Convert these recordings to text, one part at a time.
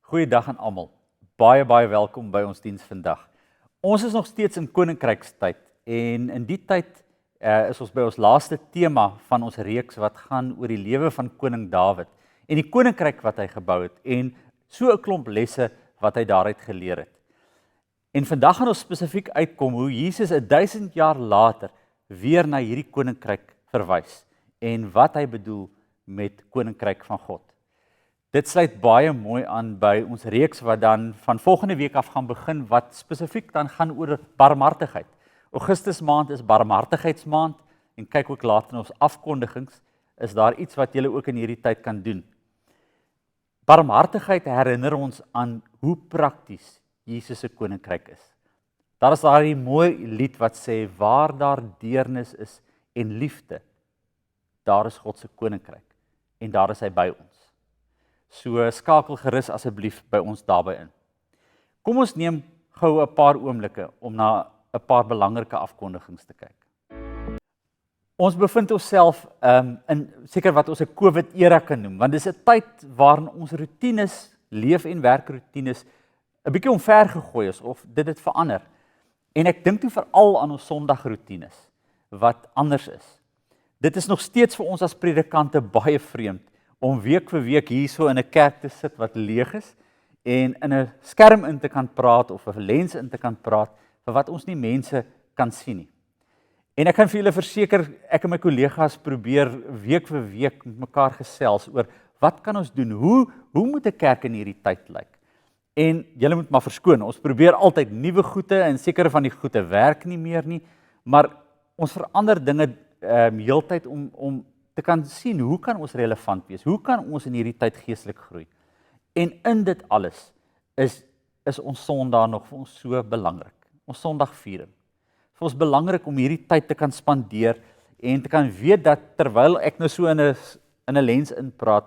Goeiedag aan almal. Baie welkom by ons diens vandag. Ons is nog steeds in koninkrykstyd en in die tyd is ons by ons laaste tema van ons reeks wat gaan oor die lewe van koning Dawid en die koninkryk wat hy gebou het en so 'n klomp lesse wat hy daaruit geleer het. En vandag gaan ons spesifiek uitkom hoe Jesus 1000 jaar later weer na hierdie koninkryk verwys en wat hy bedoel met koninkryk van God. Dit sluit baie mooi aan by ons reeks wat dan van volgende week af gaan begin wat spesifiek dan gaan oor barmhartigheid. Augustus maand is barmhartigheidsmaand en kyk ook later in ons afkondigings is daar iets wat jy ook in hierdie tyd kan doen. Barmhartigheid herinner ons aan hoe prakties Jesus se koninkryk is. Daar is daardie mooi lied wat sê waar daar deernis is en liefde, daar is God se koninkryk en daar is hy by ons. So skakel gerus asseblief by ons daarby in. Kom ons neem gou 'n paar oomblikke om na 'n paar belangrike afkondigings te kyk. Ons bevind onsself in seker wat ons 'n COVID-era kan noem, want dis 'n tyd waarin ons roetines, leef- en werkroetines 'n bietjie omvergegooi is of dit het verander. En ek dink toe veral aan ons Sondagroetines wat anders is. Dit is nog steeds vir ons as predikante baie vreemd om week vir week hierso in 'n kerk te sit wat leeg is en in 'n skerm in te kan praat of 'n lens in te kan praat vir wat ons nie mense kan sien nie. En ek kan vir julle verseker, ek en my kollegas probeer week vir week met mekaar gesels oor wat kan ons doen? Hoe moet 'n kerk in hierdie tyd lyk? En julle moet maar verskoon, ons probeer altyd nuwe goede en sekere van die goede werk nie meer nie, maar ons verander dinge heeltyd om te kan sien hoe kan ons relevant wees? Hoe kan ons in hierdie tyd geestelik groei? En in dit alles is ons Sondag nog vir ons so belangrik. Ons Sondagviering. Vir ons belangrik om hierdie tyd te kan spandeer en te kan weet dat terwyl ek nou so in 'n lens inpraat,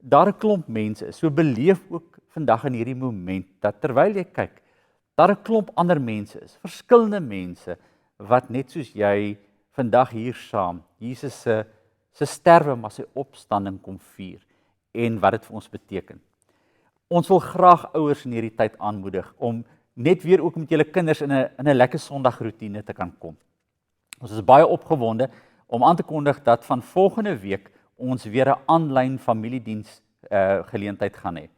daar 'n klomp mense is. So beleef ook vandag in hierdie moment dat terwyl jy kyk, daar 'n klomp ander mense is, verskillende mense wat net soos jy vandag hier saam Jesus se sterwe maar sy opstanding kom vier en wat dit vir ons beteken. Ons wil graag ouers in hierdie tyd aanmoedig om net weer ook met julle kinders in 'n lekker Sondagroetine te kan kom. Ons is baie opgewonde om aan te kondig dat van volgende week ons weer 'n aanlyn familiediens geleentheid gaan hê.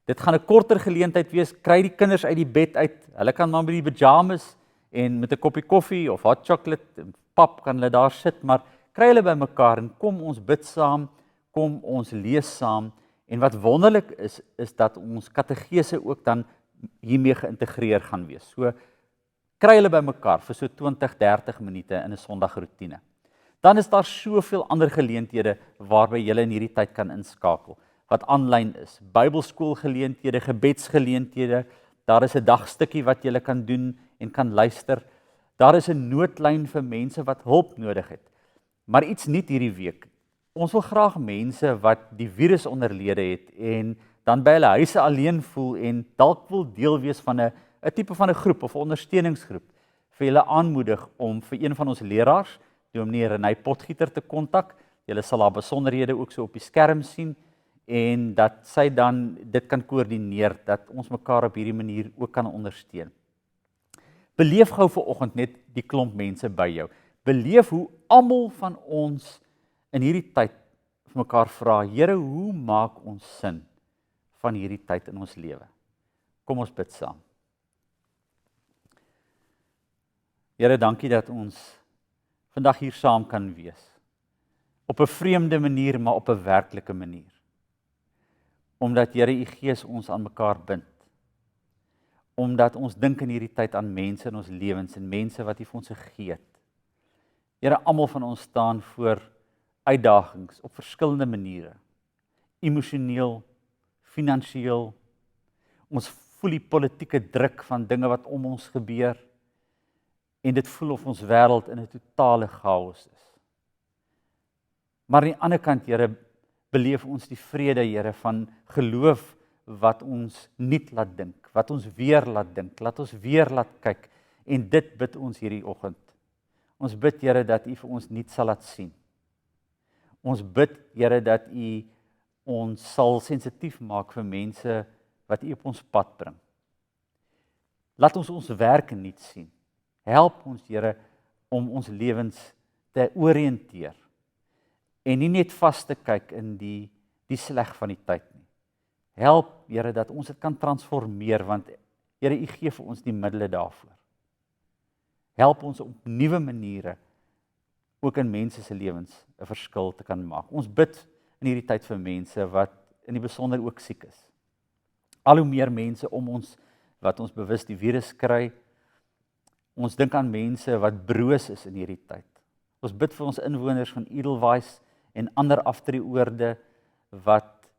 Dit gaan 'n korter geleentheid wees. Kry die kinders uit die bed uit. Hulle kan maar met die pyjamas en met 'n koppie koffie of hot chocolate en pap kan hulle daar sit, maar kry hulle by mekaar en kom ons bid saam, kom ons lees saam en wat wonderlik is dat ons kategese ook dan hiermee geïntegreer gaan wees. So kry hulle by mekaar vir so 20-30 minute in 'n Sondagroetine. Dan is daar soveel ander geleenthede waarby jy in hierdie tyd kan inskakel wat aanlyn is. Bybelskoolgeleenthede, gebedsgeleenthede, daar is 'n dagstukkie wat jy kan doen en kan luister. Daar is 'n noodlyn vir mense wat hulp nodig het. Maar iets nuut hierdie week. Ons wil graag mense wat die virus onderlede het en dan by hulle huise alleen voel en dalk wil deel wees van 'n tipe van 'n groep of 'n ondersteuningsgroep, vir julle aanmoedig om vir een van ons leraars, Dominee Renay Potgieter, te kontak. Julle sal haar besonderhede ook so op die skerm sien en dat sy dan dit kan koördineer, dat ons mekaar op hierdie manier ook kan ondersteun. Beleef gou vanoggend net die klomp mense by jou. Beleef hoe almal van ons in hierdie tyd vir mekaar vra, Here, hoe maak ons sin van hierdie tyd in ons lewe? Kom ons bid saam. Here, dankie dat ons vandag hier saam kan wees. Op 'n vreemde manier, maar op 'n werklike manier. Omdat, Here, U Gees ons aan mekaar bind. Omdat ons dink in hierdie tyd aan mense in ons lewens en mense wat U vir ons gegee het. Here, almal van ons staan voor uitdagings op verskillende maniere. Emosioneel, finansieel. Ons voel die politieke druk van dinge wat om ons gebeur. En dit voel of ons wêreld in 'n totale chaos is. Maar aan die ander kant, Here, beleef ons die vrede, Here, van geloof wat ons nuut laat dink, wat ons weer laat dink, laat ons weer laat kyk. En dit bid ons hierdie oggend. Ons bid, Here, dat U vir ons nuut sal laat sien. Ons bid, Here, dat U ons sal sensitief maak vir mense wat U op ons pad bring. Laat ons werk nuut sien. Help ons, Here, om ons lewens te oriënteer en nie net vas te kyk in die sleg van die tyd nie. Help, Here, dat ons dit kan transformeer, want Here, U gee vir ons die middele daarvoor. Help ons op nuwe maniere ook in mense se lewens 'n verskil te kan maak. Ons bid in hierdie tyd vir mense wat in die besonder ook siek is. Al hoe meer mense om ons wat ons bewus die virus kry. Ons dink aan mense wat broos is in hierdie tyd. Ons bid vir ons inwoners van Edelweiss en ander aftreeoorde wat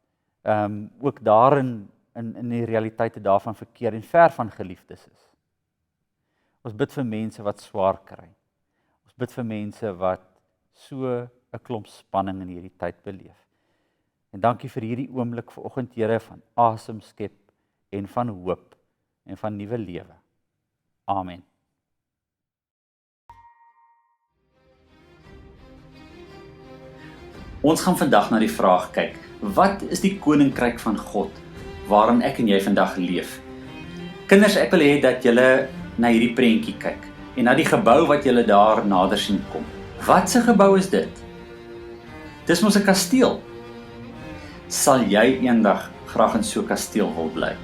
ook daarin in die realiteite daarvan verkeer en ver van geliefdes is. Ons bid vir mense wat swaar kry. Ons bid vir mense wat so 'n klomp spanning in hierdie tyd beleef. En dankie vir hierdie oomblik vanoggend, Here, van asem skep en van hoop en van nuwe lewe. Amen. Ons gaan vandag na die vraag kyk, wat is die koninkryk van God waarin ek en jy vandag leef? Kinders, ek wil hê dat julle na hierdie prentjie kyk en na die gebou wat julle daar nader sien kom. Wat 'n gebou is dit? Dis mos 'n kasteel. Sal jy eendag graag in so 'n kasteel wil bly?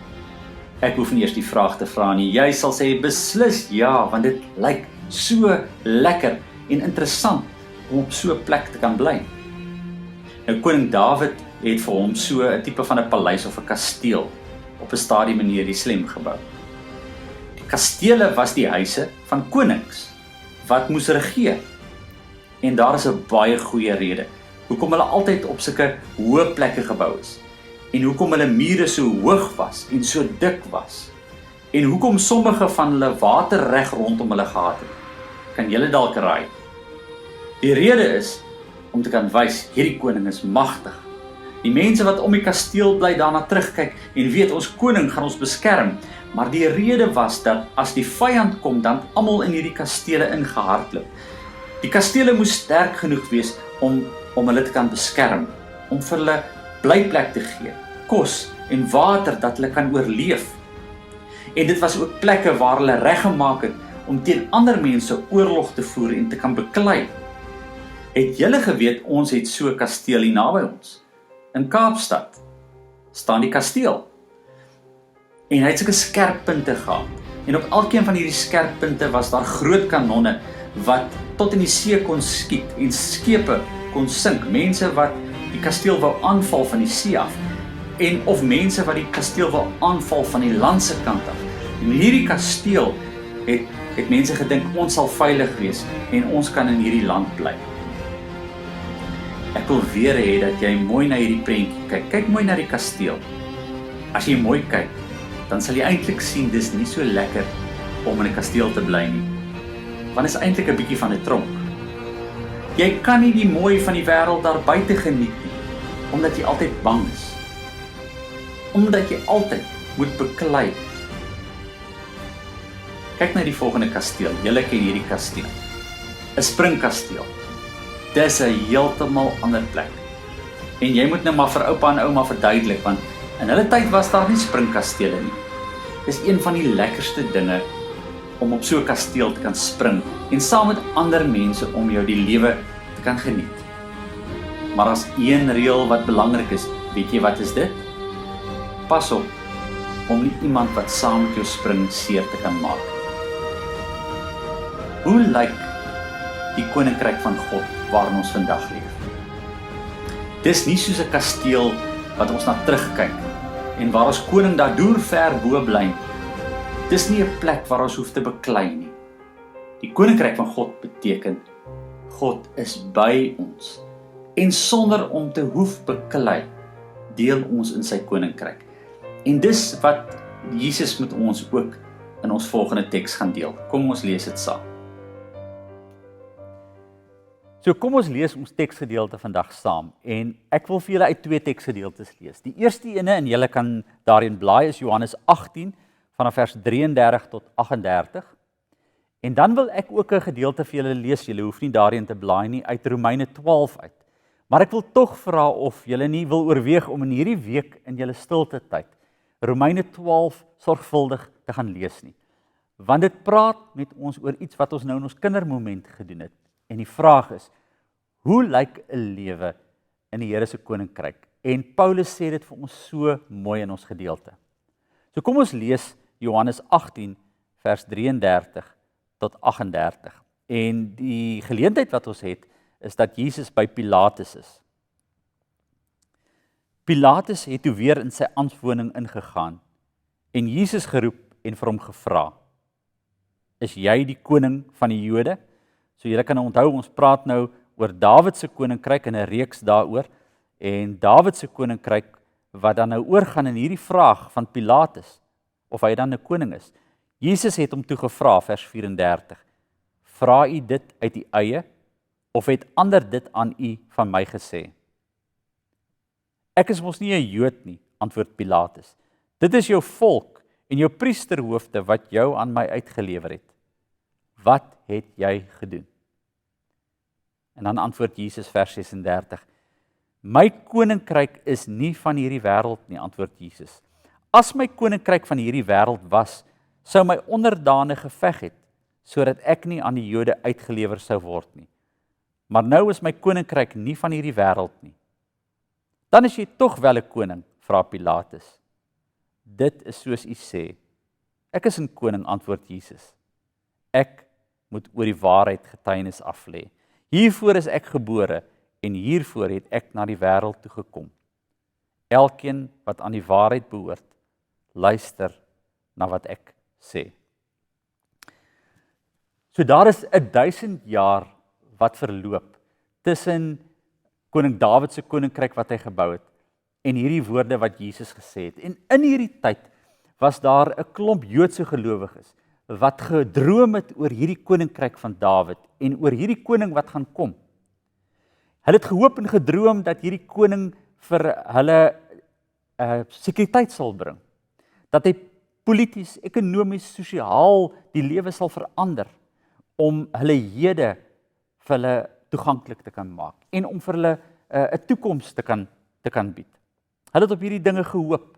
Ek hoef nie eers die vraag te vra nie. Jy sal sê beslis ja, want dit lyk so lekker en interessant om op so 'n plek te kan bly. Nou koning Dawid het vir hom so 'n tipe van 'n paleis of 'n kasteel op 'n stadium in Jerusalem gebou. Die kastele was die huise van konings wat moes regeer. En daar is 'n baie goeie rede hoekom hulle altyd op sulke hoë plekke gebou is. En hoekom hulle mure so hoog was en so dik was. En hoekom sommige van hulle water reg rondom hulle gehad het. Kan julle dalk raai? Die rede is om te kan wys hierdie koning is magtig. Die mense wat om die kasteel bly daarna terugkyk en weet ons koning gaan ons beskerm, maar die rede was dat as die vyand kom dan almal in hierdie kastele ingehardloop. Die kastele moes sterk genoeg wees om hulle te kan beskerm, om vir hulle blyplek te gee, kos en water dat hulle kan oorleef. En dit was ook plekke waar hulle reggemaak het om teen ander mense oorlog te voer en te kan beklei. Het julle geweet ons het so 'n kasteel hier naby ons? In Kaapstad staan die kasteel. En hy het sulke skerp punte gehad. En op elkeen van hierdie skerp punte was daar groot kanonne wat tot in die see kon skiet en skepe kon sink. Mense wat die kasteel wou aanval van die see af. En of mense wat die kasteel wou aanval van die land se kant af. En hierdie kasteel het mense gedink ons sal veilig wees en ons kan in hierdie land bly. Ek wil weer hê dat jy mooi na hierdie prentjie kyk. Kyk mooi na die kasteel. As jy mooi kyk, dan sal jy eintlik sien dis nie so lekker om in 'n kasteel te bly nie. Want is eintlik 'n bietjie van 'n tronk. Jy kan nie die mooi van die wêreld daar buite geniet nie, omdat jy altyd bang is. Omdat jy altyd moet beklei. Kyk na die volgende kasteel. Julle ken hierdie kasteel. 'n Springkasteel. Dis 'n heeltemal ander plek. En jy moet nou maar vir oupa en ouma verduidelik, want in hulle tyd was daar nie springkastele nie. Dis een van die lekkerste dinge om op so 'n kasteel te kan spring en saam met ander mense om jou die lewe te kan geniet. Maar as een reël wat belangrik is, weet jy wat is dit? Pas op om nie iemand wat saam met jou spring seer te kan maak. Hoe lyk die koninkryk van God waarin ons vandag leef? Dis nie soos 'n kasteel wat ons na terugkyk en waar ons koning daar deur ver bo bly. Dis nie 'n plek waar ons hoef te beklei nie. Die koninkryk van God beteken God is by ons en sonder om te hoef beklei deel ons in sy koninkryk. En dis wat Jesus met ons ook in ons volgende teks gaan deel. Kom ons lees dit saam. So kom ons lees ons teksgedeelte vandag saam en ek wil vir julle uit 2 teksgedeeltes lees. Die eerste ene en julle kan daarin blaai is Johannes 18 vanaf vers 33 tot 38. En dan wil ek ook 'n gedeelte vir julle lees. Julle hoef nie daarin te blaai nie uit Romeine 12 uit. Maar ek wil tog vra of julle nie wil oorweeg om in hierdie week in julle stilte tyd Romeine 12 sorgvuldig te gaan lees nie. Want dit praat met ons oor iets wat ons nou in ons kindermoment gedoen het. En die vraag is, hoe lyk 'n lewe in die Here se koninkryk? En Paulus sê dit vir ons so mooi in ons gedeelte. So kom ons lees Johannes 18 vers 33 tot 38. En die geleentheid wat ons het, is dat Jesus by Pilatus is. Pilatus het toe weer in sy ambtswoning ingegaan en Jesus geroep en vir hom gevra, is jy die koning van die Jode? So julle kan onthou, ons praat nou oor Dawid se koninkryk en 'n reeks daaroor, en Dawid se koninkryk wat dan nou oorgaan in hierdie vraag van Pilatus, of hy dan 'n koning is. Jesus het hom toe gevra, vers 34, vra u dit uit u eie, of het ander dit aan u van my gesê? Ek is mos nie 'n Jood nie, antwoord Pilatus. Dit is jou volk en jou priesterhoofde wat jou aan my uitgelewer het. Wat het jy gedoen? En dan antwoord Jesus vers 36. My koninkryk is nie van hierdie wêreld nie, antwoord Jesus. As my koninkryk van hierdie wêreld was, sou my onderdane geveg het, sodat ek nie aan die Jode uitgelewer sou word nie. Maar nou is my koninkryk nie van hierdie wêreld nie. Dan is jy tog wel 'n koning, vra Pilatus. Dit is soos u sê. Ek is 'n koning, antwoord Jesus. Ek moet oor die waarheid getuienis aflê. Hiervoor is ek gebore en hiervoor het ek na die wêreld toe gekom. Elkeen wat aan die waarheid behoort, luister na wat ek sê. So daar is 1000 jaar wat verloop tussen koning Dawid se koninkryk wat hy gebou het en hierdie woorde wat Jesus gesê het. En in hierdie tyd was daar 'n klomp Joodse gelowiges wat gedroom het oor hierdie koninkryk van Dawid en oor hierdie koning wat gaan kom. Hulle het gehoop en gedroom dat hierdie koning vir hulle sekuriteit sal bring. Dat hy polities, ekonomies, sosiaal die lewe sal verander om hulle hede vir hulle toeganklik te kan maak en om vir hulle 'n toekoms te kan bied. Hulle het op hierdie dinge gehoop.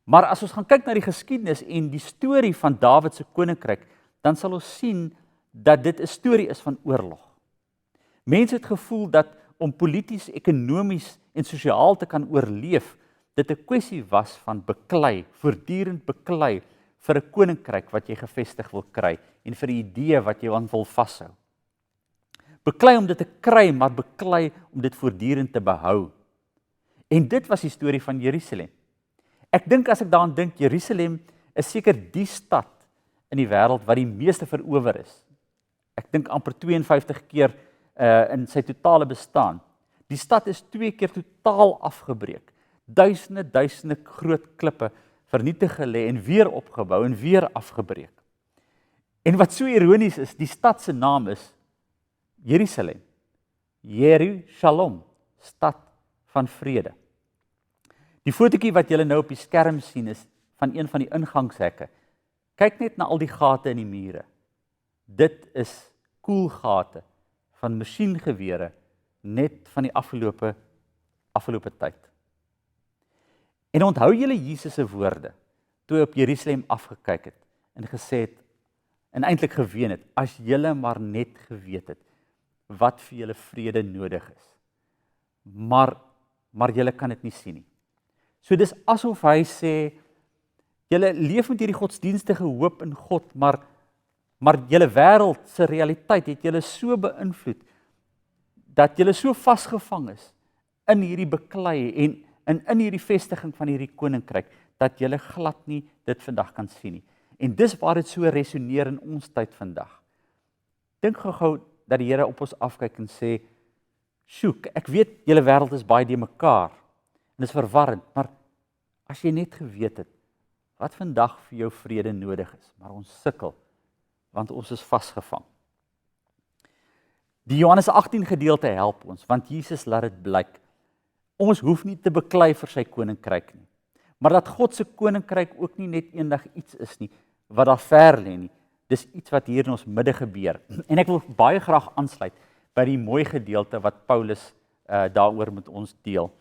Maar as ons gaan kyk na die geskiedenis en die storie van Dawid se koninkryk, dan sal ons sien dat dit 'n storie is van oorlog. Mense het gevoel dat om polities, ekonomies en sosiaal te kan oorleef, dit 'n kwessie was van beklei, voortdurend beklei vir 'n koninkryk wat jy gevestig wil kry en vir 'n idee wat jy aan wil vashou. Beklei om dit te kry, maar beklei om dit voortdurend te behou. En dit was die storie van Jerusalem. Ek dink as ek daaraan dink, Jerusalem is seker die stad in die wêreld wat die meeste verower is. Ek dink amper 52 keer in sy totale bestaan. Die stad is 2 keer totaal afgebreek. Duisende groot klippe vernietig gelê en weer opgebou en weer afgebreek. En wat so ironies is, die stad se naam is Jerusalem. Jerusalem, stad van vrede. Die fotootjie wat julle nou op die skerm sien is van een van die ingangshekke. Kyk net na al die gate in die mure. Dit is koelgate van masjiengewere net van die afgelope tyd. En onthou julle Jesus se woorde toe hy op Jerusalem afgekyk het en gesê het en eintlik geween het, as julle maar net geweet het wat vir julle vrede nodig is. Maar julle kan dit nie sien nie. So dis asof hy sê, julle leef met hierdie godsdienstige hoop in God, maar julle wêreld se realiteit het julle so beïnvloed dat julle so vasgevang is in hierdie beklei en in hierdie vestiging van hierdie koninkryk dat julle glad nie dit vandag kan sien nie. En dis waar dit so resoneer in ons tyd vandag. Dink gou-gou dat die Here op ons afkyk en sê, "Sjoe, ek weet julle wêreld is baie de mekaar en is verwarrend, maar as jy net geweet het wat vandag vir jou vrede nodig is, maar ons sukkel want ons is vasgevang." Die Johannes 18 gedeelte help ons, want Jesus laat dit blyk. Ons hoef nie te beklei vir sy koninkryk nie, maar dat God se koninkryk ook nie net eendag iets is nie, wat daar ver lê nie. Dis iets wat hier in ons midde gebeur. En ek wil baie graag aansluit by die mooi gedeelte wat Paulus daaroor met ons deel.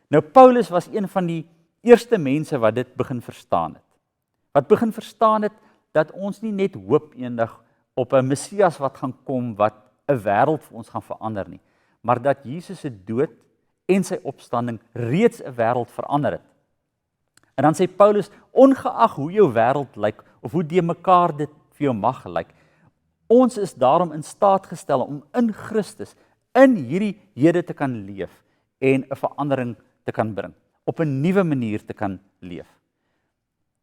Nou Paulus was een van die eerste mense wat dit begin verstaan het. Wat begin verstaan het dat ons nie net hoop eendag op 'n Messias wat gaan kom wat 'n wêreld vir ons gaan verander nie, maar dat Jesus se dood en sy opstanding reeds 'n wêreld verander het. En dan sê Paulus, ongeag hoe jou wêreld lyk of hoe de mekaar dit vir jou mag lyk, ons is daarom in staat gestel om in Christus in hierdie hede te kan leef en 'n verandering te kan bring, op 'n nuwe manier te kan leef.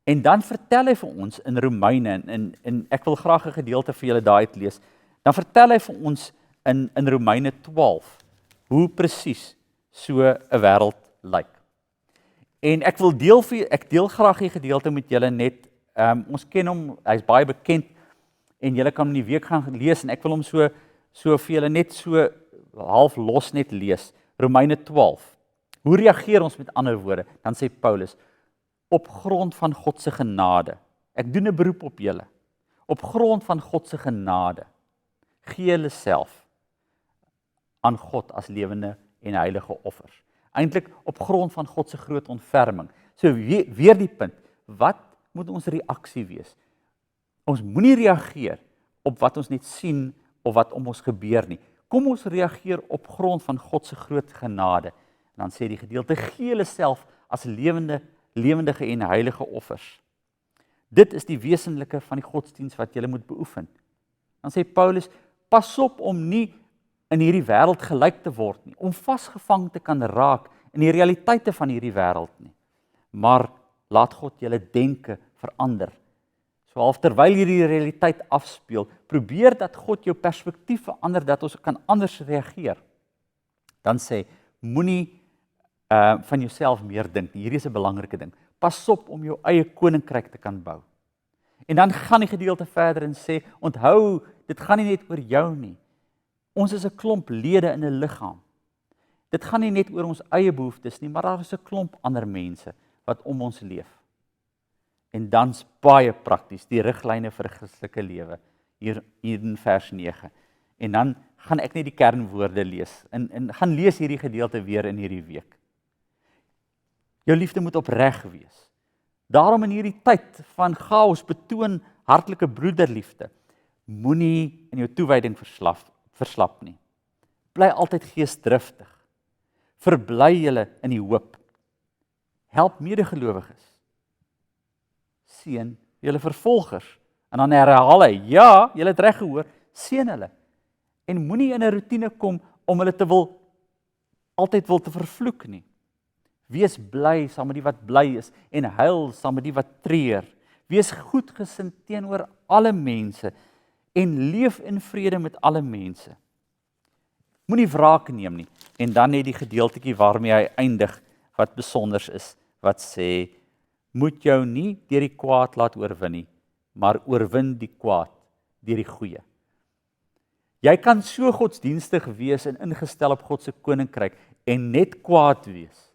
En dan vertel hy vir ons in Romeine, en ek wil graag 'n gedeelte vir julle daai uitlees, dan vertel hy vir ons in Romeine 12, hoe presies so 'n wêreld lyk. En ek deel graag die gedeelte met julle net, ons ken hom, hy's baie bekend, en julle kan hom die week gaan lees, en ek wil hom so vir julle net so half los net lees. Romeine 12. Hoe reageer ons met ander woorde? Dan sê Paulus, op grond van God se genade, ek doen 'n beroep op julle, op grond van God se genade, gee julle self aan God as lewende en heilige offers. Eintlik op grond van God se groot ontferming. So weer die punt, wat moet ons reaksie wees? Ons moenie reageer op wat ons net sien of wat om ons gebeur nie. Kom ons reageer op grond van God se groot genade. En dan sê die gedeelte, gee julle self as lewendige en heilige offers. Dit is die wesenlike van die godsdiens wat julle moet beoefen. Dan sê Paulus, pas op om nie in hierdie wêreld gelyk te word nie, om vasgevang te kan raak in die realiteite van hierdie wêreld nie. Maar laat God julle denke verander. So half terwyl hierdie realiteit afspeel, probeer dat God jou perspektief verander, dat ons kan anders reageer. Dan sê, moenie van jouself meer dink nie. Hierdie is 'n belangrike ding. Pas op om jou eie koninkryk te kan bou. En dan gaan die gedeelte verder en sê, onthou, dit gaan nie net oor jou nie. Ons is 'n klomp lede in 'n liggaam. Dit gaan nie net oor ons eie behoeftes nie, maar daar is 'n klomp ander mense wat om ons leef. En dan's baie prakties die riglyne vir 'n Christelike lewe hier in vers 9. En dan gaan ek net die kernwoorde lees en gaan lees hierdie gedeelte weer in hierdie week. Jou liefde moet opreg wees. Daarom in hierdie tyd van chaos betoon hartlike broederliefde. Moenie in jou toewyding verslap nie. Bly altyd geesdriftig. Verbly julle in die hoop. Help medegelowiges. Seën julle vervolgers. En dan herhaal hy, ja, julle het reg gehoor, seën hulle. En moenie in 'n roetine kom om hulle altyd te vervloek nie. Wees bly saam met die wat bly is en huil saam met die wat treur. Wees goedgesind teenoor alle mense en leef in vrede met alle mense. Moenie wraak neem nie. En dan net die gedeeltjie waarmee hy eindig wat besonders is, wat sê, moet jou nie deur die kwaad laat oorwin nie, maar oorwin die kwaad deur die goeie. Jy kan so godsdienstig wees en ingestel op God se koninkryk en net kwaad wees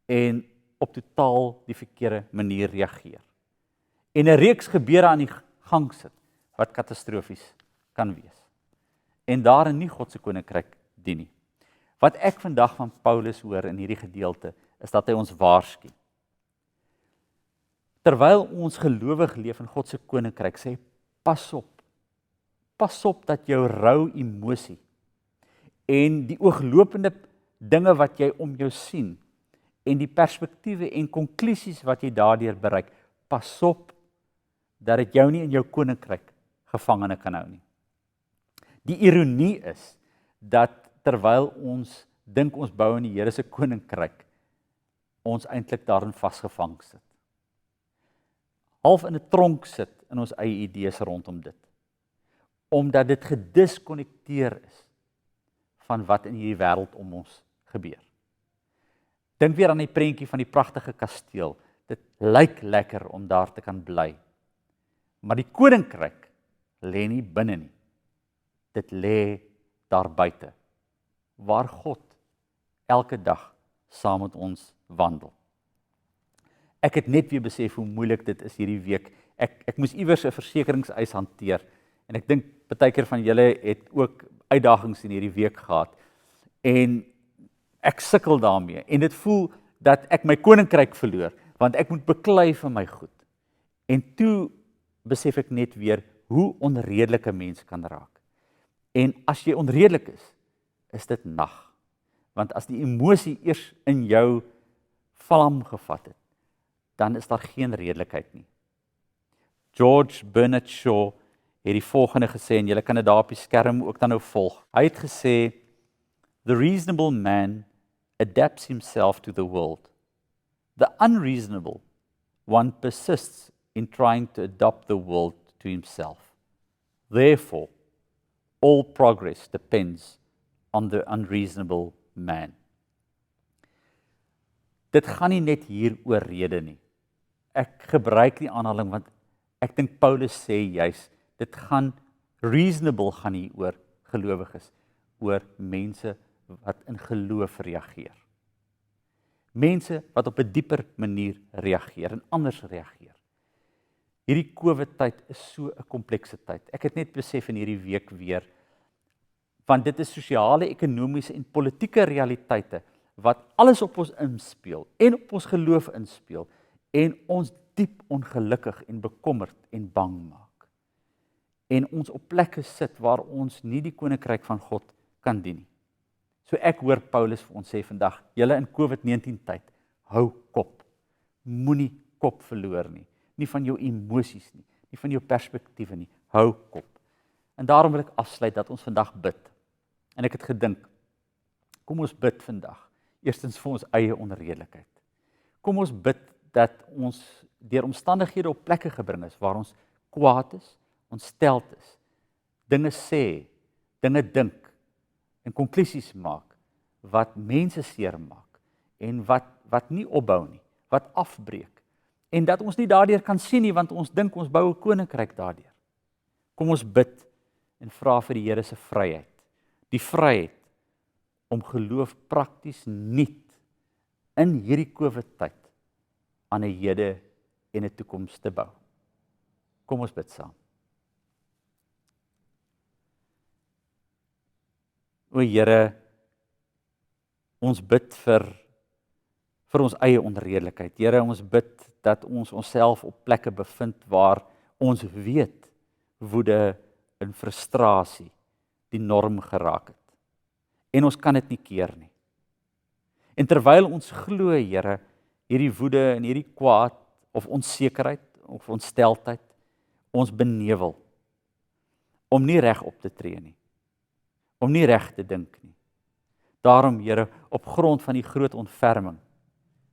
en op totaal die verkeerde manier reageer. En 'n reeks gebeure aan die gang sit wat katastrofies kan wees. En daarin nie God se koninkryk dien nie. Wat ek vandag van Paulus hoor in hierdie gedeelte is dat hy ons waarsku. Terwyl ons gelowig leef in God se koninkryk, sê pas op. Pas op dat jou rou emosie en die ooglopende dinge wat jy om jou sien en die perspektiewe en konklusies wat jy daardeur bereik, pas op dat dit jou nie in jou koninkryk gevangene kan hou nie. Die ironie is dat terwyl ons dink ons bou in die Here se koninkryk, ons eintlik daarin vasgevang sit. Half in 'n tronk sit in ons eie idees rondom dit. Omdat dit gediskonnekteer is van wat in hierdie wêreld om ons gebeur. Dink weer aan die prentjie van die pragtige kasteel. Dit lyk lekker om daar te kan bly. Maar die koninkryk lê nie binne nie. Dit lê daar buite, waar God elke dag saam met ons wandel. Ek het net weer besef hoe moeilik dit is hierdie week. Ek moes iewers 'n versekeringseis hanteer en ek dink partykeer van julle het ook uitdagings in hierdie week gehad. En ek sukkel daarmee en dit voel dat ek my koninkryk verloor, want ek moet beklei vir my goed. En toe besef ek net weer hoe onredelik 'n mens kan raak. En as jy onredelik is dit nag. Want as die emosie eers in jou vlam gevat het, dan is daar geen redelikheid nie. George Bernard Shaw het die volgende gesê, en julle kan dit daar op die skerm ook dan nou volg. Hy het gesê, "The reasonable man adapts himself to the world. The unreasonable one persists in trying to adopt the world to himself. Therefore, all progress depends on the unreasonable man." Dit gaan nie net hier oor rede nie. Ek gebruik die aanhaling want ek dink Paulus sê juis, dit gaan reasonable gaan hier oor gelowiges, oor mense wat in geloof reageer. Mense wat op 'n dieper manier reageer en anders reageer. Hierdie COVID-tyd is so 'n komplekse tyd. Ek het net besef in hierdie week weer, want dit is sosiale, ekonomiese en politieke realiteite wat alles op ons inspeel en op ons geloof inspeel en ons diep ongelukkig en bekommerd en bang maak. En ons op plekke sit waar ons nie die koninkryk van God kan dien nie. So ek hoor Paulus vir ons sê vandag, julle in COVID-19 tyd, hou kop. Moenie kop verloor nie. Nie van jou emosies nie, nie van jou perspektiewe nie. Hou kop. En daarom wil ek afsluit dat ons vandag bid. En ek het gedink, kom ons bid vandag. Eerstens vir ons eie onredelikheid. Kom ons bid dat ons deur omstandighede op plekke gebring is waar ons kwaad is, ontsteld is, dinge sê, dinge dink en konklusies maak wat mense seermaak en wat nie opbou nie, wat afbreek. En dat ons nie daardeur kan sien nie, want ons dink ons bou 'n koninkryk daardeur. Kom ons bid en vra vir die Here se vryheid. Die vryheid om geloof prakties nuut in hierdie COVID-tyd aan 'n hede en 'n toekoms te bou. Kom ons bid saam. O Here, ons bid vir ons eie onredelikheid. Here, ons bid dat ons onsself op plekke bevind waar ons weet woede en frustrasie die norm geraak het. En ons kan dit nie keer nie. En terwyl ons glo, Here, hierdie woede en hierdie kwaad of onsekerheid of ontstelteid ons benewel om nie reg op te tree nie, om nie reg te dink nie. Daarom, Here, op grond van die groot ontferming,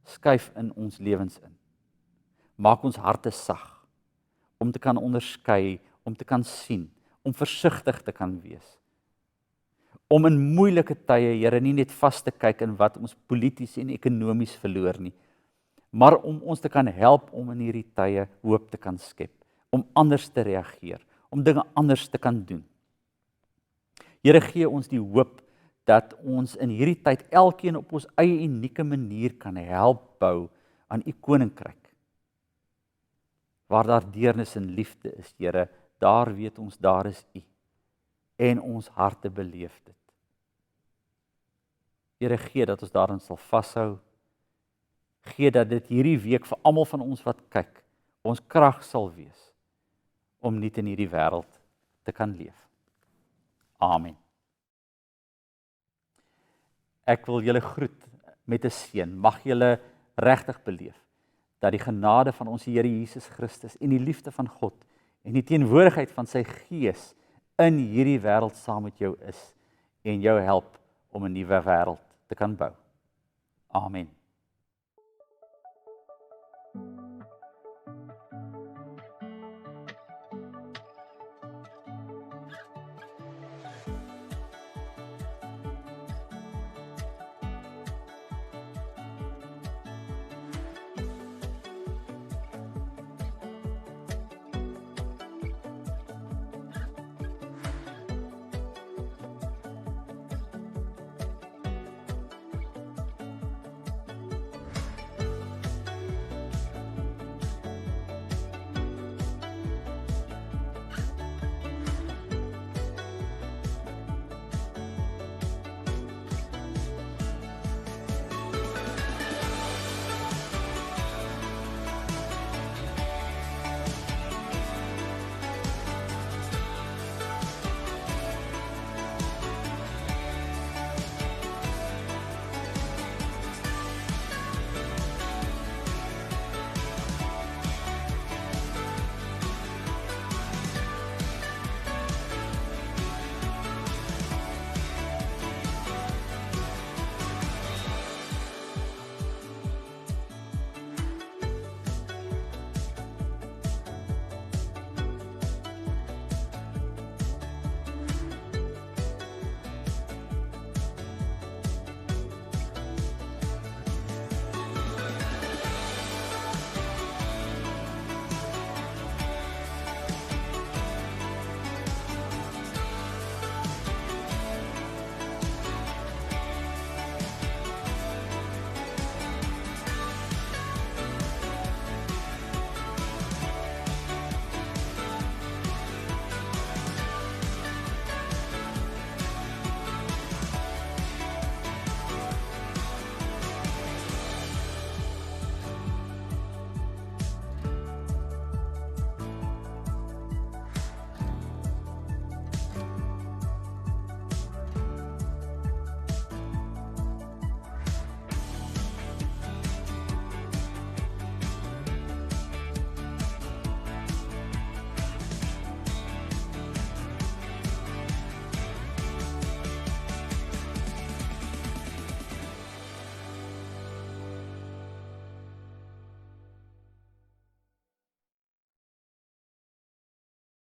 skuif in ons lewens in. Maak ons harte sag, om te kan onderskei, om te kan sien, om versigtig te kan wees. Om in moeilike tye, Here, nie net vas te kyk in wat ons polities en ekonomies verloor nie, maar om ons te kan help om in hierdie tye hoop te kan skep, om anders te reageer, om dinge anders te kan doen. Here, gee ons die hoop dat ons in hierdie tyd elkeen op ons eie unieke manier kan help bou aan u koninkryk. Waar daar deernis en liefde is, Here, daar weet ons daar is u en ons harte beleef dit. Here, gee dat ons daarin sal vashou. Gee dat dit hierdie week vir almal van ons wat kyk, ons krag sal wees om nie in hierdie wêreld te kan leef. Amen. Ek wil julle groet met 'n seën. Mag julle regtig beleef dat die genade van ons Here Jesus Christus en die liefde van God en die teenwoordigheid van sy Gees in hierdie wêreld saam met jou is en jou help om 'n nuwe wêreld te kan bou. Amen.